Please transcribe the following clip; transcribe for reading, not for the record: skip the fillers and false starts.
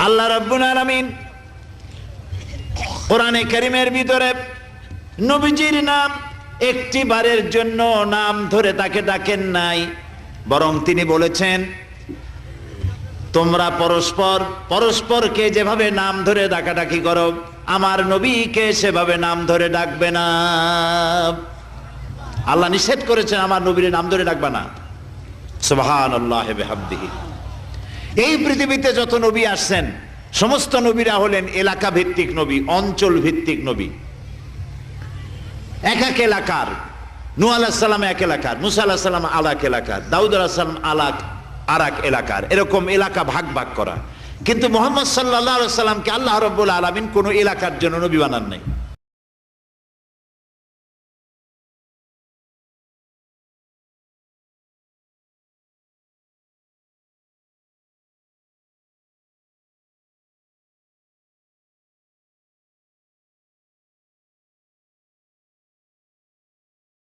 আল্লাহ রাব্বুল আলামিন কোরআনে কারীমের ভিতরে নবীজির নাম একটি বারের জন্য নাম ধরে তাকে ডাকেন নাই, বরং তিনি বলেছেন তোমরা পরস্পর পরস্পরকে যেভাবে নাম ধরে ডাকাডাকি করো আমার নবীকে সেভাবে নাম ধরে ডাকবে না। আল্লাহ নিষেধ করেছেন আমার নবীর নাম ধরে ডাকবে না। সুবহানাল্লাহি ওয়া বিহামদিহি। এই পৃথিবীতে যত নবী আসছেন সমস্ত নবীরা হলেন এলাকা ভিত্তিক নবী, অঞ্চল ভিত্তিক নবী। এক এক এলাকার, নূহ আলাইহিস সালাম এক এলাকার, মুসা আলাইহিস সালাম আলাক এলাকার, দাউদ আলাইহিস সালাম আরাক এলাকার, এরকম এলাকা ভাগ ভাগ করা। কিন্তু মুহাম্মদ সাল্লাল্লাহু আলাইহি ওয়াসাল্লামকে আল্লাহ রাব্বুল আলামিন কোন এলাকার জন্য নবী বানান নাই।